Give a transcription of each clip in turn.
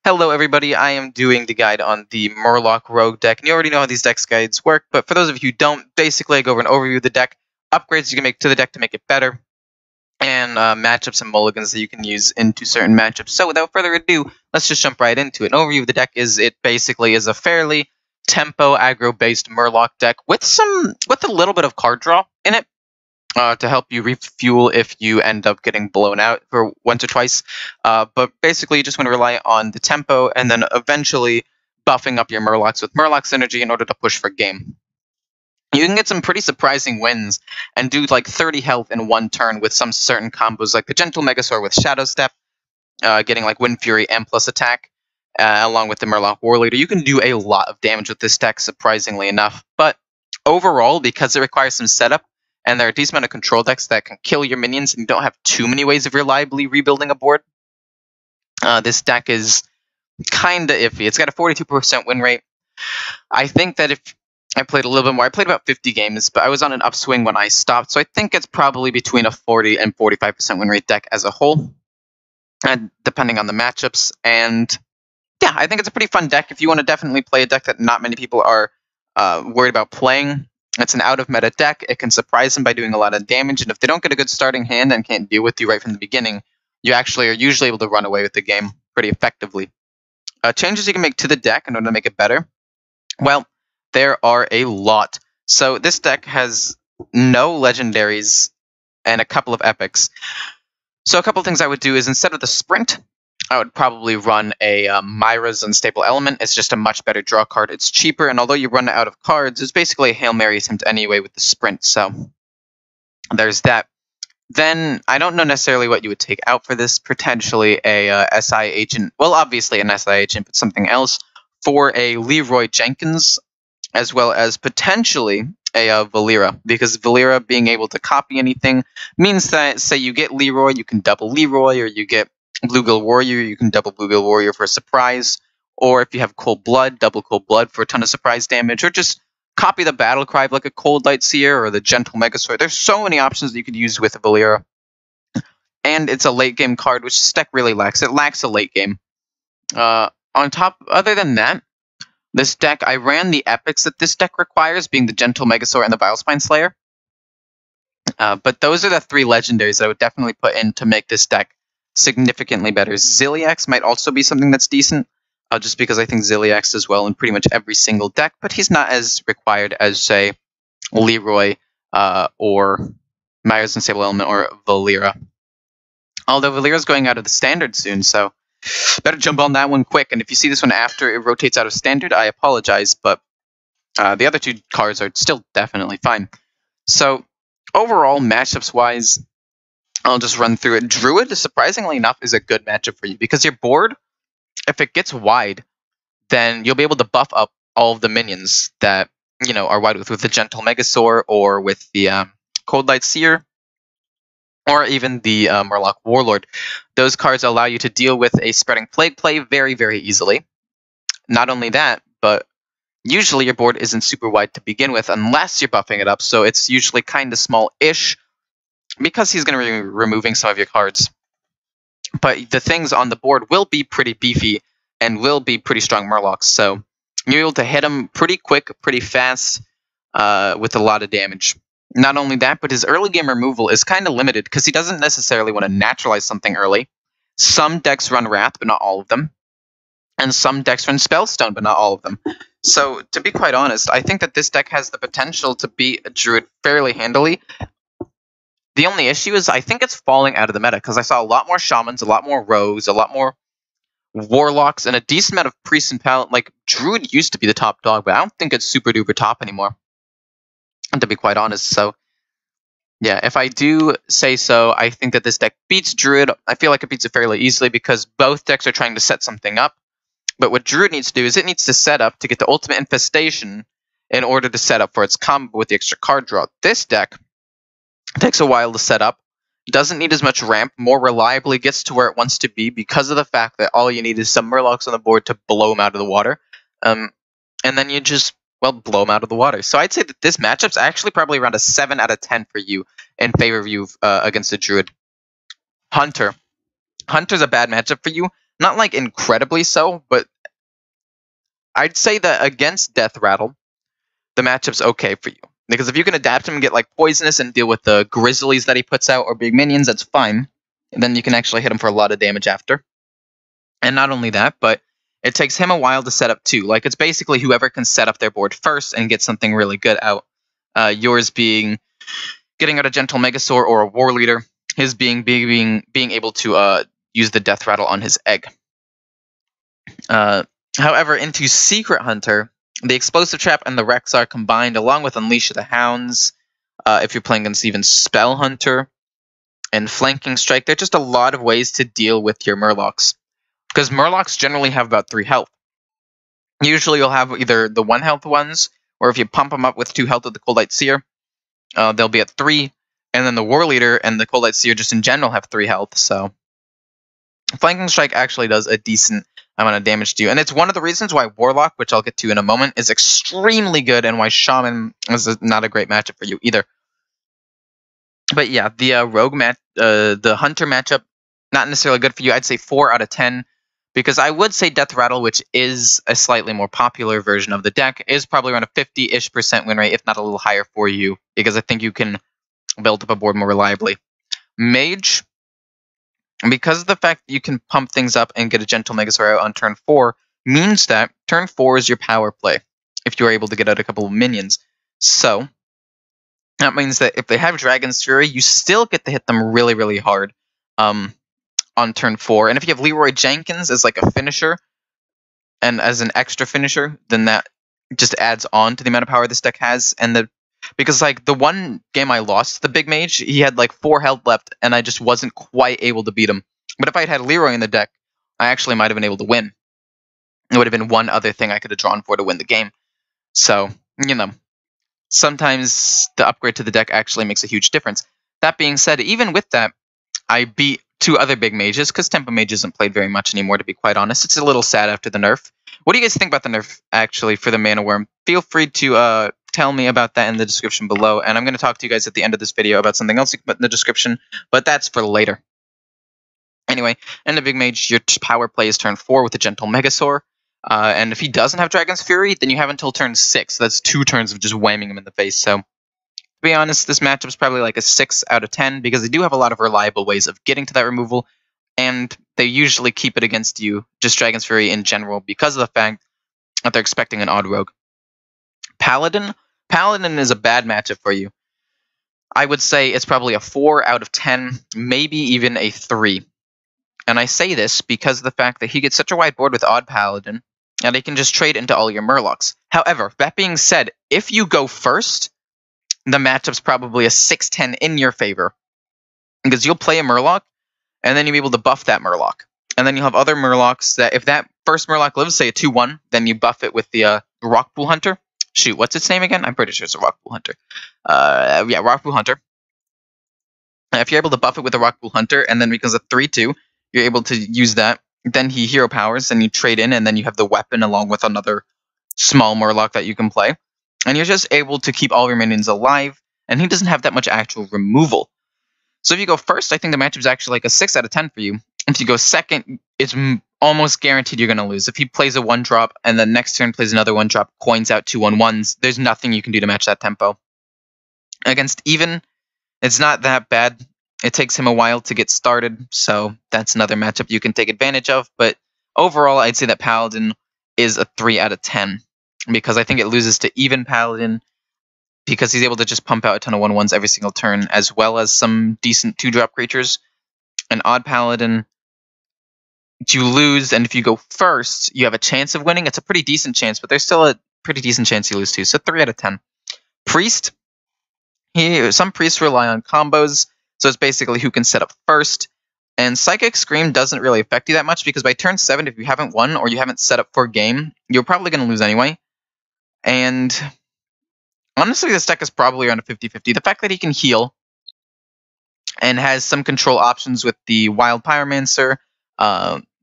Hello everybody, I am doing the guide on the Murloc Rogue deck, and you already know how these deck guides work, but for those of you who don't, basically I go over an overview of the deck, upgrades you can make to the deck to make it better, and matchups and mulligans that you can use into certain matchups. So without further ado, let's just jump right into it. An overview of the deck is it basically is a fairly tempo aggro-based Murloc deck with a little bit of card draw in it. To help you refuel if you end up getting blown out for once or twice. But basically, you just want to rely on the tempo and then eventually buffing up your Murlocs with Murloc synergy in order to push for game. You can get some pretty surprising wins and do like 30 health in one turn with some certain combos like the Gentle Megasaur with Shadow Step, getting like Wind Fury and plus attack, along with the Murloc Warleader. You can do a lot of damage with this deck, surprisingly enough. But overall, because it requires some setup, and there are a decent amount of control decks that can kill your minions, and you don't have too many ways of reliably rebuilding a board. This deck is kind of iffy. It's got a 42% win rate. I think that if I played a little bit more, I played about 50 games, but I was on an upswing when I stopped, so I think it's probably between a 40 and 45% win rate deck as a whole, and depending on the matchups. And yeah, I think it's a pretty fun deck if you want to definitely play a deck that not many people are worried about playing. It's an out-of-meta deck. It can surprise them by doing a lot of damage, and if they don't get a good starting hand and can't deal with you right from the beginning, you actually are usually able to run away with the game pretty effectively. Changes you can make to the deck in order to make it better? Well, there are a lot. So this deck has no legendaries and a couple of epics. So a couple of things I would do is instead of the sprint, I would probably run a Myra's Unstable Element. It's just a much better draw card. It's cheaper, and although you run out of cards, it's basically a Hail Mary attempt anyway with the sprint, so there's that. Then, I don't know necessarily what you would take out for this. Potentially a SI agent. Well, obviously an SI agent, but something else. For a Leroy Jenkins, as well as potentially a Valera, because Valera being able to copy anything means that, say you get Leroy, you can double Leroy, or you get Bluegill Warrior, you can double Bluegill Warrior for a surprise, or if you have Cold Blood, double Cold Blood for a ton of surprise damage, or just copy the battle cry of like a Cold Light Seer or the Gentle Megasaur. There's so many options that you could use with Valera. And it's a late game card, which this deck really lacks. It lacks a late game. On top, other than that, this deck, I ran the epics that this deck requires, being the Gentle Megasaur and the Vilespine Slayer. But those are the three legendaries that I would definitely put in to make this deck significantly better. Ziliax might also be something that's decent, just because I think Ziliax does well in pretty much every single deck, but he's not as required as, say, Leroy or Myra's Unstable Element or Valera. Although Valera's going out of the standard soon, so better jump on that one quick. And if you see this one after it rotates out of standard, I apologize, but the other two cards are still definitely fine. So overall, matchups-wise, I'll just run through it. Druid, surprisingly enough, is a good matchup for you because your board, if it gets wide, then you'll be able to buff up all of the minions that are wide with the Gentle Megasaur or with the Cold Light Seer or even the Murloc Warlord. Those cards allow you to deal with a Spreading Plague play very, very easily. Not only that, but usually your board isn't super wide to begin with unless you're buffing it up, so it's usually kind of small-ish, because he's going to be removing some of your cards. But the things on the board will be pretty beefy and will be pretty strong Murlocs, so you're able to hit him pretty quick, pretty fast, with a lot of damage. Not only that, but his early game removal is kind of limited because he doesn't necessarily want to naturalize something early. Some decks run Wrath, but not all of them. And some decks run Spellstone, but not all of them. So, to be quite honest, I think that this deck has the potential to beat a Druid fairly handily. The only issue is I think it's falling out of the meta, because I saw a lot more Shamans, a lot more Rogues, a lot more Warlocks, and a decent amount of Priests and Paladins. Like, Druid used to be the top dog, but I don't think it's super duper top anymore, to be quite honest. So, yeah, if I do say so, I think that this deck beats Druid. I feel like it beats it fairly easily, because both decks are trying to set something up. But what Druid needs to do is it needs to set up to get the ultimate infestation in order to set up for its combo with the extra card draw. This deck takes a while to set up, doesn't need as much ramp, more reliably gets to where it wants to be because of the fact that all you need is some Murlocs on the board to blow them out of the water. And then you just, well, blow them out of the water. So I'd say that this matchup's actually probably around a 7 out of 10 for you in favor of you against the Druid. Hunter. Hunter's a bad matchup for you, Not like incredibly so, but I'd say that against Death Rattle, the matchup's okay for you. Because if you can adapt him and get like Poisonous and deal with the Grizzlies that he puts out or big minions, that's fine. And then you can actually hit him for a lot of damage after. And not only that, but it takes him a while to set up too. Like, it's basically whoever can set up their board first and get something really good out. Yours being getting out a Gentle Megasaur or a War Leader. His being able to use the Death Rattle on his egg. However, into Secret Hunter, the Explosive Trap and the Rex are combined along with Unleash of the Hounds. If you're playing against even Spell Hunter and Flanking Strike, there are just a lot of ways to deal with your Murlocs. Because Murlocs generally have about 3 health. Usually you'll have either the 1 health ones, or if you pump them up with 2 health with the Cold Light Seer, they'll be at 3. And then the War Leader and the Cold Light Seer just in general have 3 health, so Flanking Strike actually does a decent amount of damage to you. And it's one of the reasons why Warlock, which I'll get to in a moment, is extremely good, and why Shaman is not a great matchup for you either. But yeah, the the Hunter matchup, not necessarily good for you. I'd say 4 out of 10. Because I would say Death Rattle, which is a slightly more popular version of the deck, is probably around a 50-ish% win rate, if not a little higher for you. Because I think you can build up a board more reliably. Mage, because of the fact that you can pump things up and get a Gentle Megasaur out on turn 4, means that turn 4 is your power play, if you're able to get out a couple of minions. So, that means that if they have Dragon's Fury, you still get to hit them really, really hard on turn 4. And if you have Leroy Jenkins as like a finisher, and as an extra finisher, then that just adds on to the amount of power this deck has. And because like the one game I lost, the Big Mage, he had like 4 health left, and I just wasn't quite able to beat him. But if I had Leroy in the deck, I actually might have been able to win. It would have been one other thing I could have drawn for to win the game. So, you know, sometimes the upgrade to the deck actually makes a huge difference. That being said, even with that, I beat 2 other big mages, because Tempo Mage isn't played very much anymore, to be quite honest. It's a little sad after the nerf. What do you guys think about the nerf, actually, for the Mana Worm? Feel free to tell me about that in the description below, and I'm going to talk to you guys at the end of this video about something else you can put in the description, but that's for later. Anyway, in the Big Mage, your power play is turn 4 with the Gentle Megasaur, and if he doesn't have Dragon's Fury, then you have until turn 6. That's 2 turns of just whamming him in the face, so to be honest, this matchup is probably like a 6 out of 10, because they do have a lot of reliable ways of getting to that removal, and they usually keep it against you, just Dragon's Fury in general, because of the fact that they're expecting an odd rogue. Paladin is a bad matchup for you. I would say it's probably a 4 out of 10, maybe even a 3. And I say this because of the fact that he gets such a wide board with Odd Paladin, and he can just trade into all your Murlocs. However, that being said, if you go first, the matchup's probably a 6-10 in your favor. Because you'll play a Murloc, and then you'll be able to buff that Murloc. And then you'll have other Murlocs that, if that first Murloc lives, say a 2-1, then you buff it with the Rockpool Hunter. Shoot, what's its name again? I'm pretty sure it's a Rockpool Hunter. Yeah, Rockpool Hunter. If you're able to buff it with a Rockpool Hunter, and then because of 3-2, you're able to use that, then he hero powers, and you trade in, and then you have the weapon along with another small Murloc that you can play. And you're just able to keep all your minions alive, and he doesn't have that much actual removal. So if you go first, I think the matchup's actually like a 6 out of 10 for you. If you go second, it's almost guaranteed you're going to lose. If he plays a 1-drop, and then next turn plays another 1-drop, coins out 2 1-1s, there's nothing you can do to match that tempo. Against Even, it's not that bad. It takes him a while to get started, so that's another matchup you can take advantage of. But overall, I'd say that Paladin is a 3 out of 10. Because I think it loses to Even Paladin, because he's able to just pump out a ton of 1-1s every single turn, as well as some decent 2-drop creatures. An Odd Paladin, you lose, and if you go first, you have a chance of winning. It's a pretty decent chance, but there's still a pretty decent chance you lose too. So 3 out of 10. Priest, some priests rely on combos, so it's basically who can set up first. And Psychic Scream doesn't really affect you that much, because by turn 7, if you haven't won or you haven't set up for a game, you're probably going to lose anyway. And honestly, this deck is probably around a 50-50. The fact that he can heal and has some control options with the Wild Pyromancer,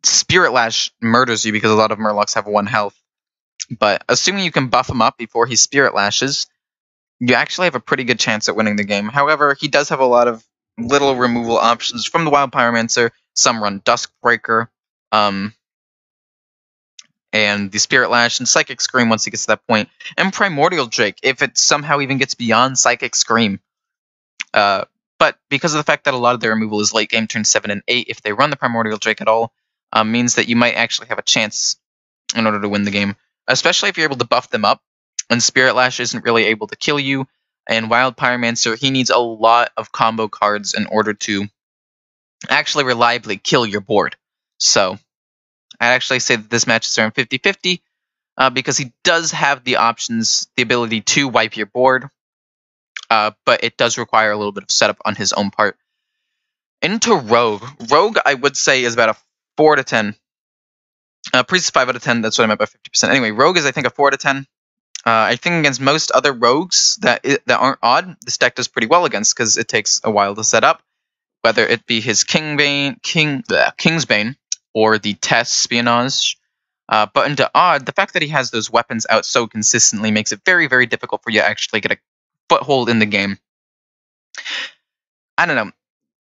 Spirit Lash murders you because a lot of Murlocs have 1 health. But assuming you can buff him up before he Spirit Lashes, you actually have a pretty good chance at winning the game. However, he does have a lot of little removal options from the Wild Pyromancer. Some run Duskbreaker, And the Spirit Lash and Psychic Scream once he gets to that point, and Primordial Drake if it somehow even gets beyond Psychic Scream. But because of the fact that a lot of their removal is late game turn 7 and 8, if they run the Primordial Drake at all, means that you might actually have a chance in order to win the game, especially if you're able to buff them up. And Spirit Lash isn't really able to kill you, and Wild Pyromancer, he needs a lot of combo cards in order to actually reliably kill your board. So I'd actually say that this match is around 50-50, because he does have the options, the ability to wipe your board, but it does require a little bit of setup on his own part. Into Rogue. Rogue, I would say, is about a 4 to 10. Priest is 5 out of 10, that's what I meant by 50%. Anyway, Rogue is, I think, a 4 to 10. I think against most other Rogues that aren't odd, this deck does pretty well against, because it takes a while to set up, whether it be his Kingsbane, or the Test Espionage. But into odd, the fact that he has those weapons out so consistently makes it very, very difficult for you to actually get a foothold in the game. I don't know.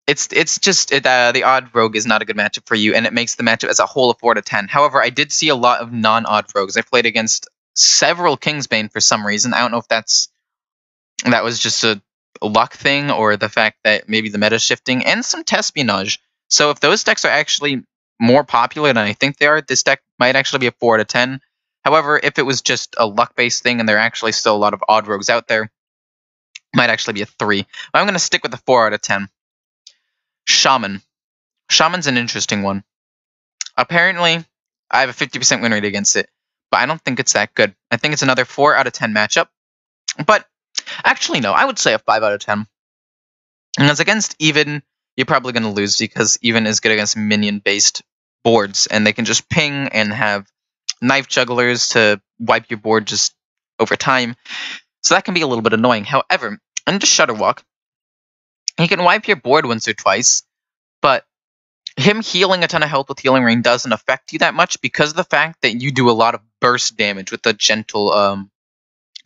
It's just the odd Rogue is not a good matchup for you, and it makes the matchup as a whole a 4 to 10. However, I did see a lot of non-odd Rogues. I played against several Kingsbane for some reason. I don't know if that was just a luck thing, or the fact that maybe the meta's shifting, and some Tespionage. So if those decks are actually more popular than I think they are, this deck might actually be a 4 to 10. However, if it was just a luck-based thing and there are actually still a lot of odd Rogues out there, it might actually be a 3. But I'm going to stick with the 4 out of 10. Shaman. Shaman's an interesting one. Apparently, I have a 50% win rate against it, but I don't think it's that good. I think it's another 4 out of 10 matchup. But actually, no, I would say a 5 out of 10. Because against Even, you're probably going to lose, because Even is good against minion-based boards, and they can just ping and have knife jugglers to wipe your board just over time. So that can be a little bit annoying. However, under Shudderwalk, he can wipe your board once or twice, but him healing a ton of health with Healing Rain doesn't affect you that much, because of the fact that you do a lot of burst damage with the gentle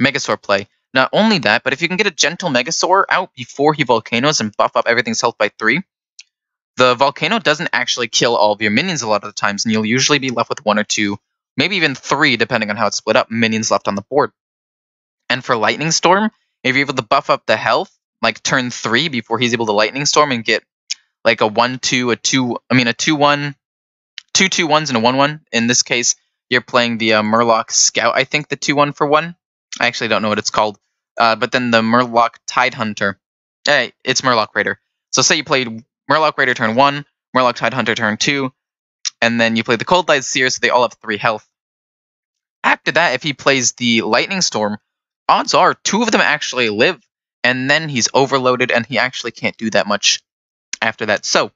Megasaur play. Not only that, but if you can get a gentle Megasaur out before he Volcanoes and buff up everything's health by 3, the Volcano doesn't actually kill all of your minions a lot of the times, and you'll usually be left with 1 or 2, maybe even 3, depending on how it's split up, minions left on the board. And for Lightning Storm, if you're able to buff up the health, like turn 3 before he's able to Lightning Storm and get like a 1-2, a 2-1, 2-2-1s and a 1-1. In this case, you're playing the Murloc Scout, I think, the 2-1 for 1. I actually don't know what it's called. But then the Murloc Tidehunter. Hey, it's Murloc Raider. So say you played Murloc Raider turn 1, Murloc Tidehunter turn 2, and then you play the Cold Light Seer, so they all have 3 health. After that, if he plays the Lightning Storm, odds are 2 of them actually live, and then he's overloaded, and he actually can't do that much after that. So,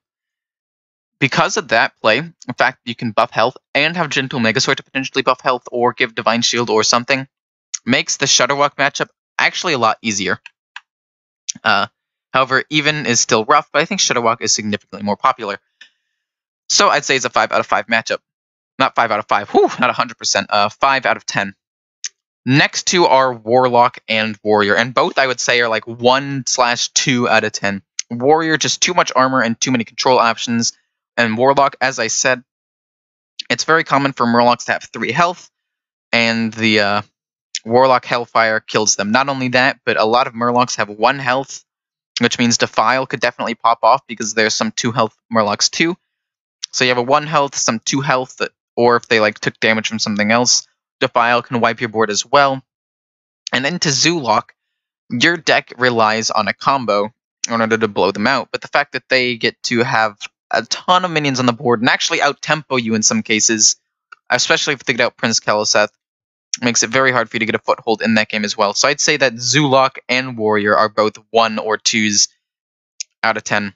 because of that play, in fact, you can buff health and have Gentle Megasaur to potentially buff health or give Divine Shield or something, makes the Shudderwalk matchup actually a lot easier. However, Even is still rough, but I think Shudderwalk is significantly more popular. So I'd say it's a 5 out of 5 matchup. Not 5 out of 5. Whew, not 100%. 5 out of 10. Next two are Warlock and Warrior, and both I would say are like 1/2 out of 10. Warrior, just too much armor and too many control options. And Warlock, as I said, it's very common for Murlocs to have 3 health, and the Warlock Hellfire kills them. Not only that, but a lot of Murlocs have 1 health, which means Defile could definitely pop off, because there's some 2 health Murlocs too. So you have a 1 health, some 2 health, or if they like took damage from something else, Defile can wipe your board as well. And then to Zoolock, your deck relies on a combo in order to blow them out, but the fact that they get to have a ton of minions on the board and actually out-tempo you in some cases, especially if they get out Prince Keleseth, makes it very hard for you to get a foothold in that game as well. So I'd say that Zoolock and Warrior are both 1 or 2s out of 10.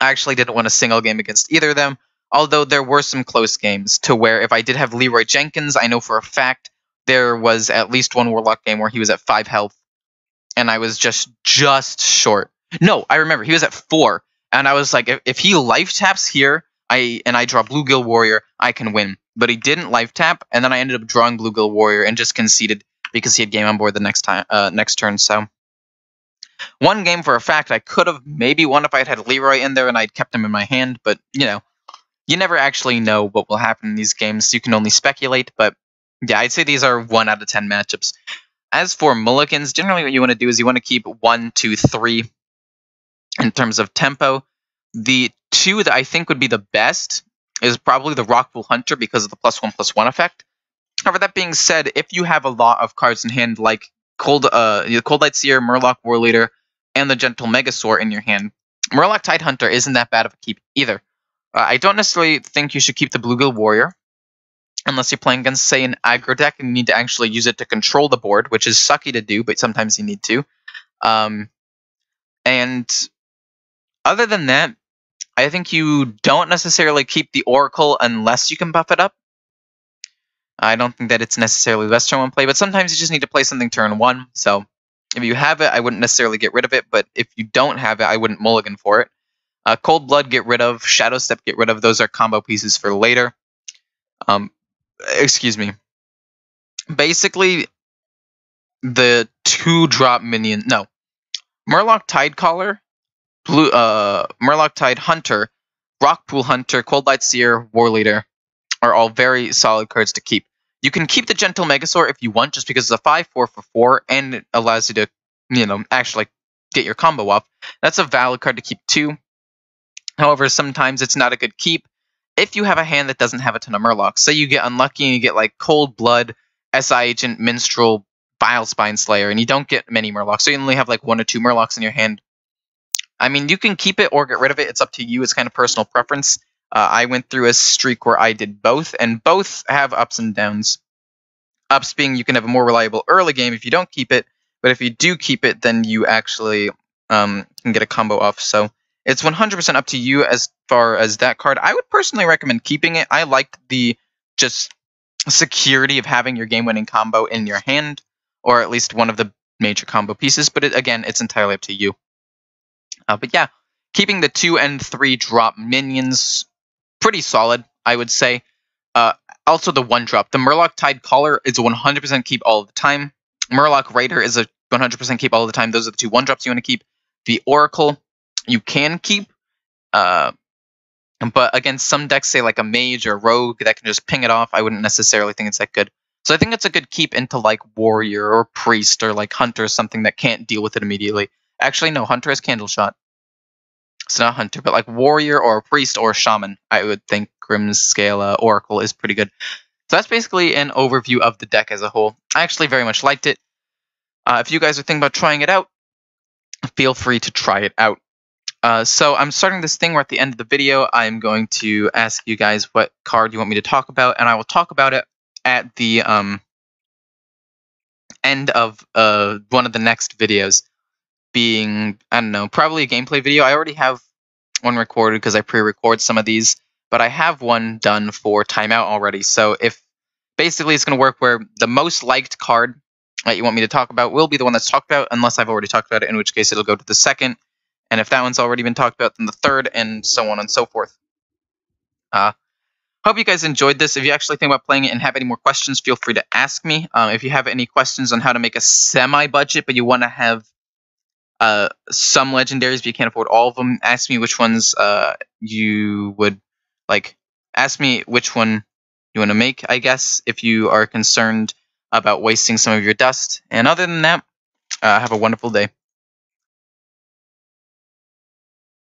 I actually didn't win a single game against either of them, although there were some close games to where if I did have Leroy Jenkins, I know for a fact there was at least 1 Warlock game where he was at 5 health, and I was just short. No, I remember, he was at 4, and I was like, if he life taps here, I draw Bluegill Warrior, I can win. But he didn't life tap, and then I ended up drawing Bluegill Warrior and just conceded because he had game on board the next turn. So 1 game for a fact I could have maybe won if I had Leroy in there and I'd kept him in my hand, but you know, you never actually know what will happen in these games. You can only speculate, but yeah, I'd say these are 1 out of 10 matchups. As for mulligans, generally what you want to do is you want to keep 1, 2, 3 in terms of tempo. The 2 that I think would be the best is probably the Rockpool Hunter because of the +1/+1 effect. However, that being said, if you have a lot of cards in hand like Cold Light Seer, Murloc Warleader, and the Gentle Megasaur in your hand, Murloc Tidehunter isn't that bad of a keep either. I don't necessarily think you should keep the Bluegill Warrior unless you're playing against, say, an aggro deck and you need to actually use it to control the board, which is sucky to do, but sometimes you need to. And other than that, I think you don't necessarily keep the Oracle unless you can buff it up. I don't think that it's necessarily the best turn 1 play, but sometimes you just need to play something turn 1. So if you have it, I wouldn't necessarily get rid of it, but if you don't have it, I wouldn't mulligan for it. Cold Blood, get rid of. Shadow Step, get rid of. Those are combo pieces for later. Excuse me. Basically, the 2-drop minion. No. Murloc Tidecaller, Murloc Tidehunter, Rockpool Hunter, Cold Light Seer, Warleader are all very solid cards to keep. You can keep the Gentle Megasaur if you want, just because it's a 5/4 for 4, and it allows you to, actually get your combo off. That's a valid card to keep too. However, sometimes it's not a good keep if you have a hand that doesn't have a ton of Murlocs. Say you get unlucky and you get like Cold Blood, SI Agent, Minstrel, Bilespine Slayer, and you don't get many Murlocs, so you only have like 1 or 2 Murlocs in your hand. I mean, you can keep it or get rid of it. It's up to you. It's kind of personal preference. I went through a streak where I did both, and both have ups and downs. Ups being you can have a more reliable early game if you don't keep it, but if you do keep it, then you actually can get a combo off. So it's 100% up to you as far as that card. I would personally recommend keeping it. I like the just security of having your game-winning combo in your hand, or at least one of the major combo pieces, but again, it's entirely up to you. But yeah, keeping the 2 and 3 drop minions, pretty solid, I would say. Also the 1-drop. The Murloc Tidecaller is a 100% keep all the time. Murloc Raider is a 100% keep all the time. Those are the 2 1-drops you want to keep. The Oracle, you can keep. But against some decks, say like a Mage or Rogue, that can just ping it off, I wouldn't necessarily think it's that good. So I think it's a good keep into like Warrior or Priest or like Hunter or something that can't deal with it immediately. Actually, no, Hunter has Candle Shot. It's not Hunter, but like Warrior or Priest or Shaman, I would think Grimscale Oracle is pretty good. So that's basically an overview of the deck as a whole. I actually very much liked it. If you guys are thinking about trying it out, feel free to try it out. So I'm starting this thing where at the end of the video, I'm going to ask you guys what card you want me to talk about, and I will talk about it at the end of one of the next videos, being, I don't know, probably a gameplay video. I already have one recorded because I pre-record some of these, but I have one done for timeout already. So if basically it's going to work where the most liked card that you want me to talk about will be the one that's talked about, unless I've already talked about it, in which case it'll go to the second. And if that one's already been talked about, then the third, and so on and so forth. Hope you guys enjoyed this. If you actually think about playing it and have any more questions, feel free to ask me. If you have any questions on how to make a semi-budget, but you want to have some legendaries, but you can't afford all of them, ask me which ones you would like. Ask me which one you want to make, I guess, if you are concerned about wasting some of your dust. And other than that, have a wonderful day.